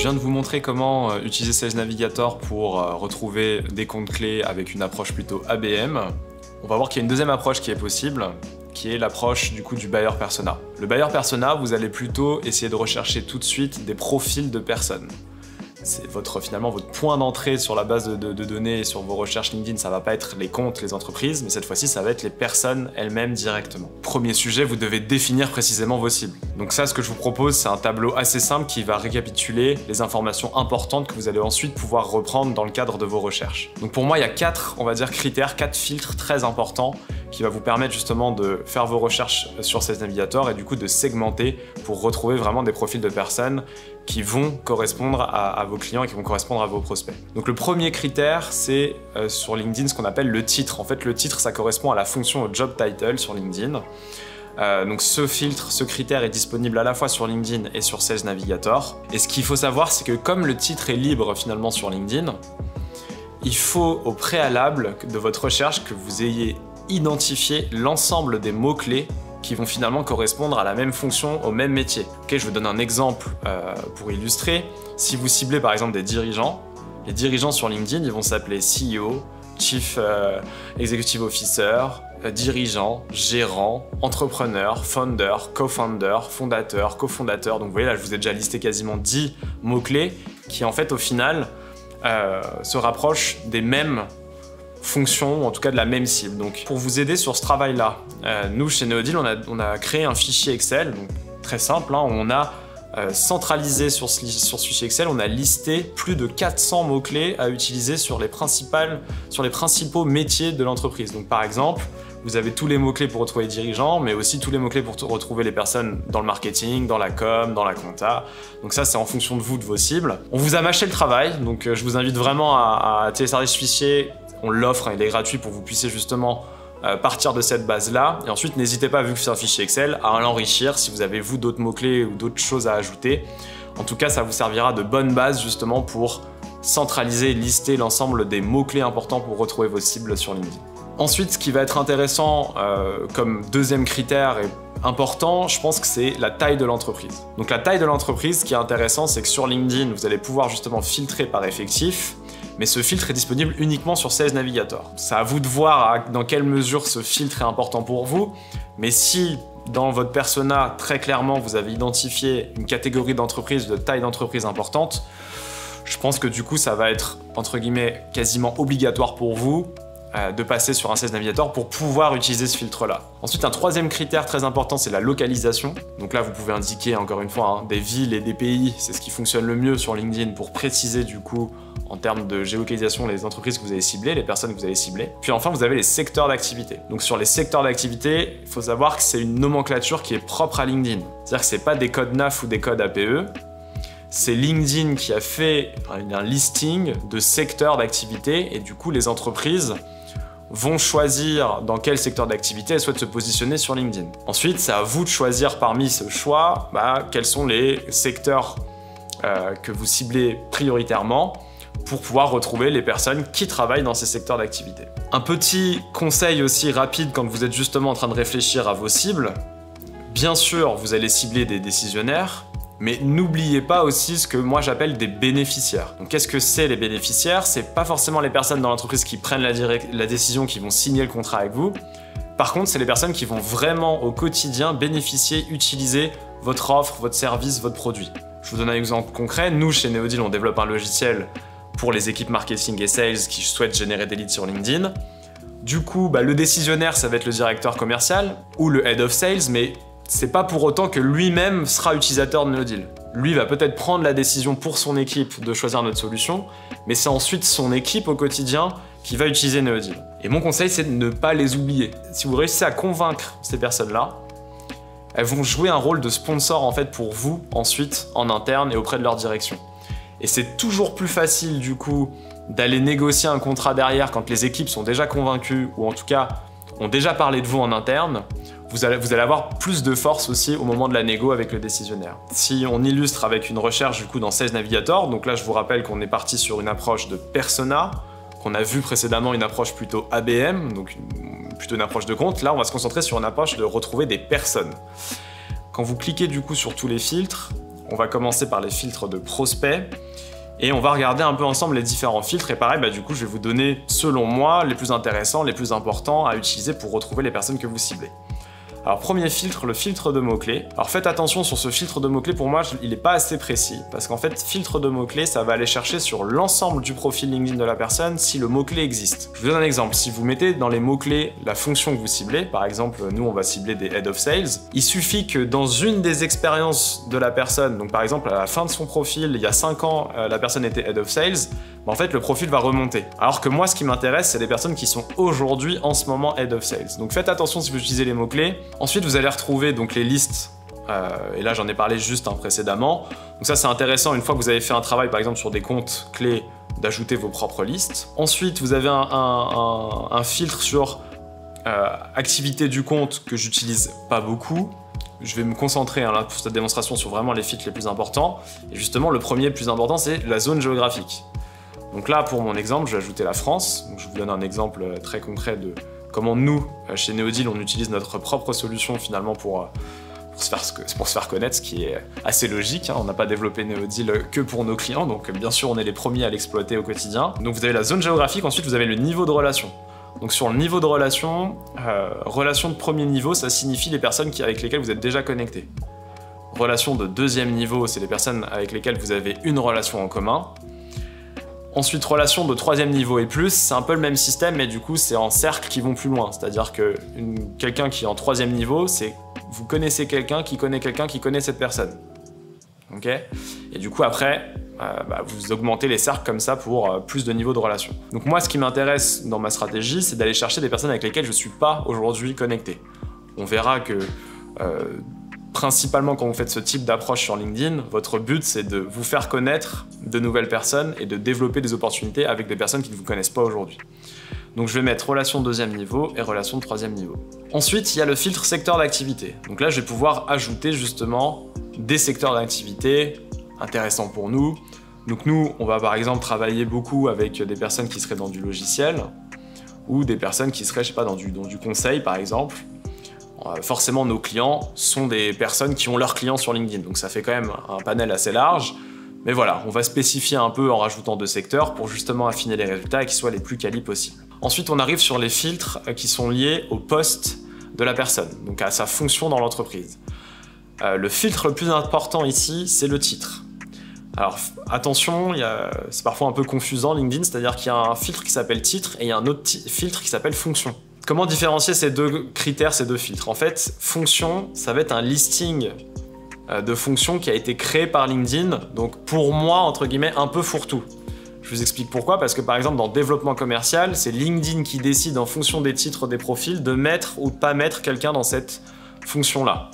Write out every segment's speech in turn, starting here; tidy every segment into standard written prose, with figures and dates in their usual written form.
viens de vous montrer comment utiliser Sales Navigator pour retrouver des comptes clés avec une approche plutôt ABM. On va voir qu'il y a une deuxième approche qui est possible, qui est l'approche du coup du buyer persona. Le buyer persona, vous allez plutôt essayer de rechercher tout de suite des profils de personnes. C'est finalement votre point d'entrée sur la base de données et sur vos recherches LinkedIn, ça va pas être les comptes, les entreprises, mais cette fois-ci, ça va être les personnes elles-mêmes directement. Premier sujet, vous devez définir précisément vos cibles. Donc ça, ce que je vous propose, c'est un tableau assez simple qui va récapituler les informations importantes que vous allez ensuite pouvoir reprendre dans le cadre de vos recherches. Donc pour moi, il y a 4, on va dire, critères, 4 filtres très importants qui va vous permettre justement de faire vos recherches sur Sales Navigator et du coup de segmenter pour retrouver vraiment des profils de personnes qui vont correspondre à vos clients et qui vont correspondre à vos prospects. Donc le premier critère, c'est sur LinkedIn ce qu'on appelle le titre. En fait, le titre, ça correspond à la fonction au job title sur LinkedIn. Donc ce filtre, ce critère est disponible à la fois sur LinkedIn et sur Sales Navigator. Et ce qu'il faut savoir, c'est que comme le titre est libre finalement sur LinkedIn, il faut au préalable de votre recherche que vous ayez identifié l'ensemble des mots-clés qui vont finalement correspondre à la même fonction, au même métier. Ok, je vous donne un exemple pour illustrer. Si vous ciblez par exemple des dirigeants, les dirigeants sur LinkedIn, ils vont s'appeler CEO, Chief Executive Officer, dirigeant, gérant, entrepreneur, founder, co-founder, fondateur, cofondateur. Donc vous voyez là, je vous ai déjà listé quasiment 10 mots-clés qui en fait au final se rapprochent des mêmes fonction, ou en tout cas de la même cible. Donc pour vous aider sur ce travail-là, nous chez Neodeal, on a créé un fichier Excel, donc très simple, hein, où on a centralisé sur ce fichier Excel, on a listé plus de 400 mots-clés à utiliser sur les principaux métiers de l'entreprise. Donc par exemple, vous avez tous les mots-clés pour retrouver les dirigeants, mais aussi tous les mots-clés pour retrouver les personnes dans le marketing, dans la com, dans la compta. Donc ça, c'est en fonction de vous, de vos cibles. On vous a mâché le travail, donc je vous invite vraiment à télécharger ce fichier. On l'offre, hein, il est gratuit pour que vous puissiez justement partir de cette base-là. Et ensuite, n'hésitez pas, vu que c'est un fichier Excel, à l'enrichir si vous avez, vous, d'autres mots-clés ou d'autres choses à ajouter. En tout cas, ça vous servira de bonne base justement pour centraliser et lister l'ensemble des mots-clés importants pour retrouver vos cibles sur LinkedIn. Ensuite, ce qui va être intéressant comme deuxième critère et important, je pense que c'est la taille de l'entreprise. Donc la taille de l'entreprise, ce qui est intéressant, c'est que sur LinkedIn, vous allez pouvoir justement filtrer par effectif, mais ce filtre est disponible uniquement sur Sales Navigator. C'est à vous de voir dans quelle mesure ce filtre est important pour vous, mais si dans votre persona, très clairement, vous avez identifié une catégorie d'entreprise, de taille d'entreprise importante, je pense que du coup, ça va être, entre guillemets, quasiment obligatoire pour vous de passer sur un Sales Navigator pour pouvoir utiliser ce filtre-là. Ensuite, un troisième critère très important, c'est la localisation. Donc là, vous pouvez indiquer, encore une fois, hein, des villes et des pays. C'est ce qui fonctionne le mieux sur LinkedIn pour préciser, du coup, en termes de géolocalisation, les entreprises que vous avez ciblées, les personnes que vous avez ciblées. Puis enfin, vous avez les secteurs d'activité. Donc sur les secteurs d'activité, il faut savoir que c'est une nomenclature qui est propre à LinkedIn. C'est-à-dire que c'est pas des codes NAF ou des codes APE. C'est LinkedIn qui a fait un listing de secteurs d'activité et du coup, les entreprises vont choisir dans quel secteur d'activité elles souhaitent se positionner sur LinkedIn. Ensuite, c'est à vous de choisir parmi ce choix quels sont les secteurs que vous ciblez prioritairement pour pouvoir retrouver les personnes qui travaillent dans ces secteurs d'activité. Un petit conseil aussi rapide quand vous êtes justement en train de réfléchir à vos cibles, bien sûr, vous allez cibler des décisionnaires, mais n'oubliez pas aussi ce que moi j'appelle des bénéficiaires. Donc qu'est-ce que c'est les bénéficiaires? C'est pas forcément les personnes dans l'entreprise qui prennent la décision, qui vont signer le contrat avec vous. Par contre, c'est les personnes qui vont vraiment au quotidien bénéficier, utiliser votre offre, votre service, votre produit. Je vous donne un exemple concret. Nous, chez Neodeal, on développe un logiciel pour les équipes marketing et sales qui souhaitent générer des leads sur LinkedIn. Du coup, le décisionnaire, ça va être le directeur commercial ou le head of sales, mais c'est pas pour autant que lui-même sera utilisateur de Neodeal. Lui va peut-être prendre la décision pour son équipe de choisir notre solution, mais c'est ensuite son équipe au quotidien qui va utiliser Neodeal. Et mon conseil, c'est de ne pas les oublier. Si vous réussissez à convaincre ces personnes-là, elles vont jouer un rôle de sponsor en fait pour vous ensuite en interne et auprès de leur direction. Et c'est toujours plus facile du coup d'aller négocier un contrat derrière quand les équipes sont déjà convaincues ou en tout cas ont déjà parlé de vous en interne. Vous allez avoir plus de force aussi au moment de la négo avec le décisionnaire. Si on illustre avec une recherche du coup dans Sales Navigator, donc là je vous rappelle qu'on est parti sur une approche de persona, qu'on a vu précédemment une approche plutôt ABM, donc plutôt une approche de compte. Là on va se concentrer sur une approche de retrouver des personnes. Quand vous cliquez du coup sur tous les filtres, on va commencer par les filtres de prospects et on va regarder un peu ensemble les différents filtres. Et pareil, du coup, je vais vous donner, selon moi, les plus intéressants, les plus importants à utiliser pour retrouver les personnes que vous ciblez. Alors premier filtre, le filtre de mots-clés. Alors faites attention sur ce filtre de mots-clés, pour moi il n'est pas assez précis, parce qu'en fait filtre de mots-clés ça va aller chercher sur l'ensemble du profil LinkedIn de la personne si le mot-clé existe. Je vous donne un exemple, si vous mettez dans les mots-clés la fonction que vous ciblez, par exemple nous on va cibler des Head of Sales, il suffit que dans une des expériences de la personne, donc par exemple à la fin de son profil, il y a 5 ans la personne était Head of Sales, en fait le profil va remonter. Alors que moi ce qui m'intéresse c'est les personnes qui sont aujourd'hui en ce moment Head of Sales. Donc faites attention si vous utilisez les mots-clés. Ensuite, vous allez retrouver donc les listes, et là j'en ai parlé juste précédemment. Donc ça c'est intéressant une fois que vous avez fait un travail par exemple sur des comptes clés d'ajouter vos propres listes. Ensuite, vous avez un filtre sur activité du compte que j'utilise pas beaucoup. Je vais me concentrer là, pour cette démonstration sur vraiment les filtres les plus importants. Et justement, le premier plus important, c'est la zone géographique. Donc là, pour mon exemple, je vais ajouter la France. Donc je vous donne un exemple très concret de comment nous, chez Neodeal, on utilise notre propre solution finalement pour se faire connaître, ce qui est assez logique. On n'a pas développé Neodeal que pour nos clients, donc bien sûr on est les premiers à l'exploiter au quotidien. Donc vous avez la zone géographique, ensuite vous avez le niveau de relation. Donc sur le niveau de relation, relation de premier niveau, ça signifie les personnes avec lesquelles vous êtes déjà connectés. Relation de deuxième niveau, c'est les personnes avec lesquelles vous avez une relation en commun. Ensuite, relation de troisième niveau et plus, c'est un peu le même système, mais du coup, c'est en cercles qui vont plus loin. C'est-à-dire que quelqu'un qui est en troisième niveau, c'est vous connaissez quelqu'un qui connaît cette personne. Ok ? Et du coup, après, vous augmentez les cercles comme ça pour plus de niveaux de relation. Donc moi, ce qui m'intéresse dans ma stratégie, c'est d'aller chercher des personnes avec lesquelles je ne suis pas aujourd'hui connecté. On verra que principalement quand vous faites ce type d'approche sur LinkedIn, votre but c'est de vous faire connaître de nouvelles personnes et de développer des opportunités avec des personnes qui ne vous connaissent pas aujourd'hui. Donc je vais mettre relation de deuxième niveau et relation de troisième niveau. Ensuite, il y a le filtre secteur d'activité. Donc là, je vais pouvoir ajouter justement des secteurs d'activité intéressants pour nous. Donc nous, on va par exemple travailler beaucoup avec des personnes qui seraient dans du logiciel ou des personnes qui seraient, je sais pas, dans du conseil par exemple. Forcément, nos clients sont des personnes qui ont leurs clients sur LinkedIn, donc ça fait quand même un panel assez large. Mais voilà, on va spécifier un peu en rajoutant 2 secteurs pour justement affiner les résultats et qu'ils soient les plus quali possibles. Ensuite, on arrive sur les filtres qui sont liés au poste de la personne, donc à sa fonction dans l'entreprise. Le filtre le plus important ici, c'est le titre. Alors attention, c'est parfois un peu confusant LinkedIn, c'est-à-dire qu'il y a un filtre qui s'appelle titre et il y a un autre filtre qui s'appelle fonction. Comment différencier ces deux critères, ces deux filtres? En fait, fonction, ça va être un listing de fonctions qui a été créé par LinkedIn, donc pour moi, entre guillemets, un peu fourre-tout. Je vous explique pourquoi, parce que par exemple, dans développement commercial, c'est LinkedIn qui décide en fonction des titres des profils de mettre ou de pas mettre quelqu'un dans cette fonction-là.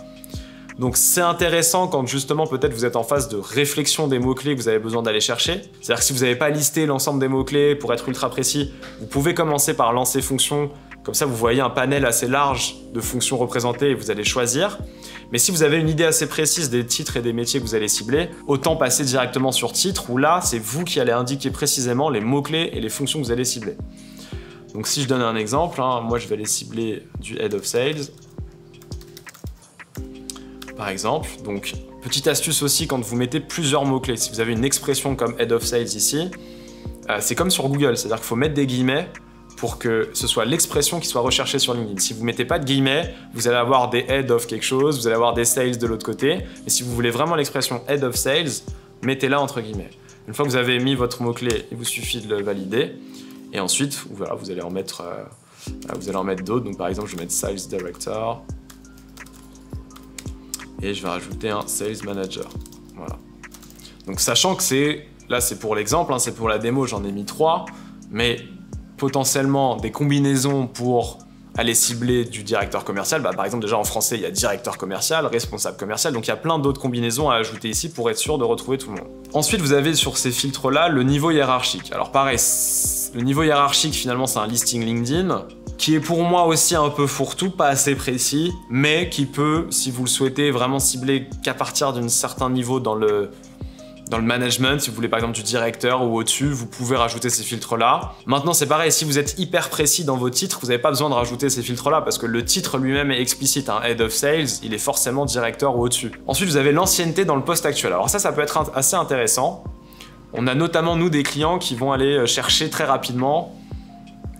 Donc c'est intéressant quand justement peut-être vous êtes en phase de réflexion des mots-clés que vous avez besoin d'aller chercher. C'est-à-dire que si vous n'avez pas listé l'ensemble des mots-clés pour être ultra précis, vous pouvez commencer par lancer fonction. Comme ça, vous voyez un panel assez large de fonctions représentées et vous allez choisir. Mais si vous avez une idée assez précise des titres et des métiers que vous allez cibler, autant passer directement sur titre, où là, c'est vous qui allez indiquer précisément les mots-clés et les fonctions que vous allez cibler. Donc si je donne un exemple, moi je vais aller cibler du Head of Sales, par exemple. Donc, petite astuce aussi, quand vous mettez plusieurs mots-clés, si vous avez une expression comme Head of Sales ici, c'est comme sur Google, c'est-à-dire qu'il faut mettre des guillemets pour que ce soit l'expression qui soit recherchée sur LinkedIn. Si vous ne mettez pas de guillemets, vous allez avoir des head of quelque chose, vous allez avoir des sales de l'autre côté. Mais si vous voulez vraiment l'expression head of sales, mettez-la entre guillemets. Une fois que vous avez mis votre mot-clé, il vous suffit de le valider. Et ensuite, voilà, vous allez en mettre d'autres. Donc par exemple, je vais mettre sales director. Et je vais rajouter un sales manager. Voilà. Donc sachant que là c'est pour l'exemple, c'est pour la démo, j'en ai mis 3. Mais potentiellement des combinaisons pour aller cibler du directeur commercial. Par exemple, déjà en français, il y a directeur commercial, responsable commercial, donc il y a plein d'autres combinaisons à ajouter ici pour être sûr de retrouver tout le monde. Ensuite, vous avez sur ces filtres-là le niveau hiérarchique. Alors pareil, le niveau hiérarchique, finalement, c'est un listing LinkedIn qui est pour moi aussi un peu fourre-tout, pas assez précis, mais qui peut, si vous le souhaitez, vraiment cibler qu'à partir d'un certain niveau dans Dans le management, si vous voulez par exemple du directeur ou au-dessus, vous pouvez rajouter ces filtres-là. Maintenant, c'est pareil, si vous êtes hyper précis dans vos titres, vous n'avez pas besoin de rajouter ces filtres-là parce que le titre lui-même est explicite. Un Head of Sales, il est forcément directeur ou au-dessus. Ensuite, vous avez l'ancienneté dans le poste actuel. Alors ça peut être assez intéressant. On a notamment, nous, des clients qui vont aller chercher très rapidement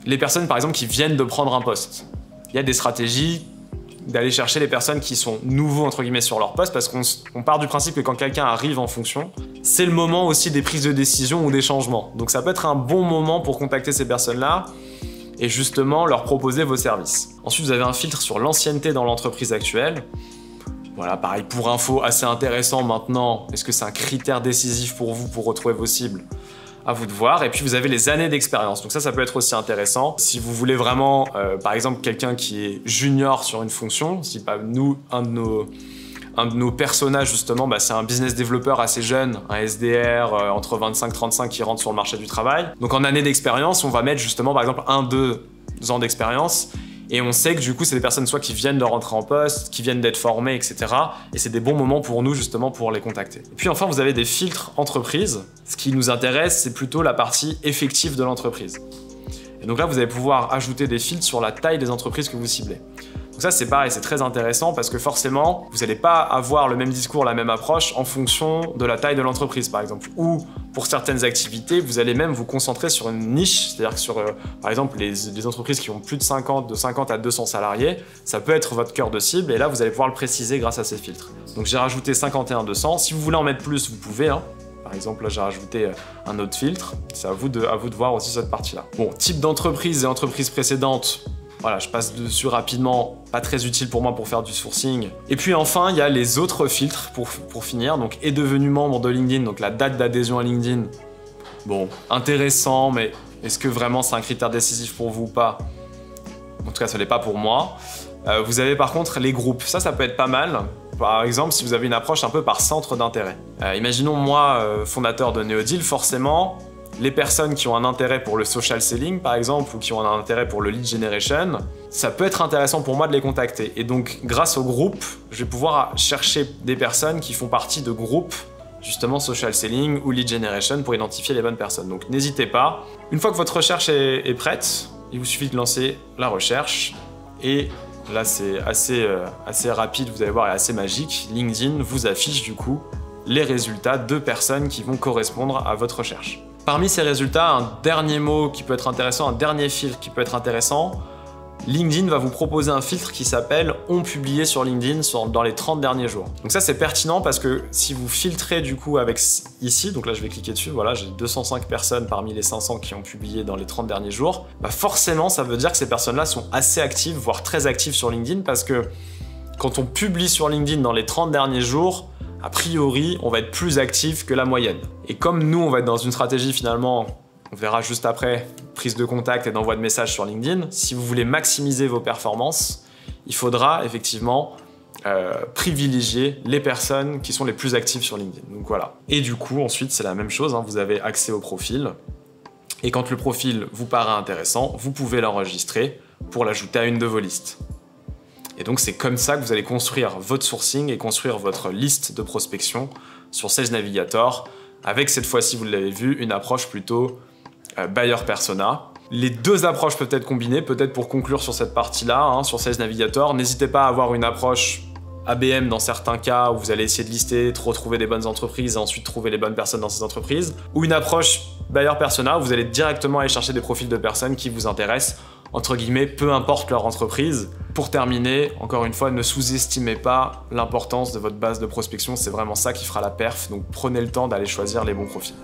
les personnes, par exemple, qui viennent de prendre un poste. Il y a des stratégies d'aller chercher les personnes qui sont nouveaux entre guillemets sur leur poste parce qu'on part du principe que quand quelqu'un arrive en fonction, c'est le moment aussi des prises de décision ou des changements. Donc ça peut être un bon moment pour contacter ces personnes-là et justement leur proposer vos services. Ensuite, vous avez un filtre sur l'ancienneté dans l'entreprise actuelle. Voilà, pareil, pour info, assez intéressant maintenant. Est-ce que c'est un critère décisif pour vous pour retrouver vos cibles ? À vous de voir. Et puis vous avez les années d'expérience. Donc ça peut être aussi intéressant. Si vous voulez vraiment, par exemple, quelqu'un qui est junior sur une fonction, si pas nous, un de nos personnages justement, c'est un business developer assez jeune, un SDR entre 25-35 qui rentre sur le marché du travail. Donc en année d'expérience, on va mettre justement par exemple 1-2 ans d'expérience. Et on sait que du coup, c'est des personnes soit qui viennent de rentrer en poste, qui viennent d'être formées, etc. Et c'est des bons moments pour nous, justement, pour les contacter. Et puis enfin, vous avez des filtres entreprises. Ce qui nous intéresse, c'est plutôt la partie effective de l'entreprise. Et donc là, vous allez pouvoir ajouter des filtres sur la taille des entreprises que vous ciblez. Donc ça, c'est pareil, c'est très intéressant parce que forcément, vous n'allez pas avoir le même discours, la même approche en fonction de la taille de l'entreprise, par exemple. Ou pour certaines activités, vous allez même vous concentrer sur une niche, c'est-à-dire que sur, par exemple, les entreprises qui ont plus de 50 à 200 salariés, ça peut être votre cœur de cible et là, vous allez pouvoir le préciser grâce à ces filtres. Donc j'ai rajouté 51-200. Si vous voulez en mettre plus, vous pouvez, hein. Par exemple, là, j'ai rajouté un autre filtre. C'est à vous de voir aussi cette partie-là. Bon, type d'entreprise et entreprise précédente. Voilà, je passe dessus rapidement, pas très utile pour moi pour faire du sourcing. Et puis enfin, il y a les autres filtres pour finir. Donc, est devenu membre de LinkedIn, donc la date d'adhésion à LinkedIn. Bon, intéressant, mais est-ce que vraiment c'est un critère décisif pour vous ou pas? En tout cas, ce n'est pas pour moi. Vous avez par contre les groupes. Ça peut être pas mal. Par exemple, si vous avez une approche un peu par centre d'intérêt. Imaginons moi, fondateur de Neodeal, forcément, les personnes qui ont un intérêt pour le social selling, par exemple, ou qui ont un intérêt pour le lead generation, ça peut être intéressant pour moi de les contacter. Et donc, grâce au groupe, je vais pouvoir chercher des personnes qui font partie de groupes, justement social selling ou lead generation, pour identifier les bonnes personnes. Donc, n'hésitez pas. Une fois que votre recherche est prête, il vous suffit de lancer la recherche. Et là, c'est assez rapide, vous allez voir, et assez magique. LinkedIn vous affiche du coup les résultats de personnes qui vont correspondre à votre recherche. Parmi ces résultats, un dernier mot qui peut être intéressant, un dernier filtre qui peut être intéressant, LinkedIn va vous proposer un filtre qui s'appelle « On publié sur LinkedIn dans les 30 derniers jours ». Donc ça, c'est pertinent parce que si vous filtrez du coup avec ici, donc là je vais cliquer dessus, voilà, j'ai 205 personnes parmi les 500 qui ont publié dans les 30 derniers jours, forcément ça veut dire que ces personnes-là sont assez actives, voire très actives sur LinkedIn parce que quand on publie sur LinkedIn dans les 30 derniers jours, a priori, on va être plus actif que la moyenne. Et comme nous, on va être dans une stratégie finalement, on verra juste après, prise de contact et d'envoi de messages sur LinkedIn, si vous voulez maximiser vos performances, il faudra effectivement privilégier les personnes qui sont les plus actives sur LinkedIn. Donc voilà. Et du coup, ensuite, c'est la même chose, hein, vous avez accès au profil. Et quand le profil vous paraît intéressant, vous pouvez l'enregistrer pour l'ajouter à une de vos listes. Et donc, c'est comme ça que vous allez construire votre sourcing et construire votre liste de prospection sur Sales Navigator, avec cette fois-ci, vous l'avez vu, une approche plutôt buyer persona. Les deux approches peuvent être combinées, peut-être pour conclure sur cette partie-là, hein, sur Sales Navigator. N'hésitez pas à avoir une approche ABM dans certains cas où vous allez essayer de lister, de retrouver des bonnes entreprises et ensuite trouver les bonnes personnes dans ces entreprises. Ou une approche buyer persona où vous allez directement aller chercher des profils de personnes qui vous intéressent, entre guillemets, peu importe leur entreprise. Pour terminer, encore une fois, ne sous-estimez pas l'importance de votre base de prospection, c'est vraiment ça qui fera la perf, donc prenez le temps d'aller choisir les bons profils.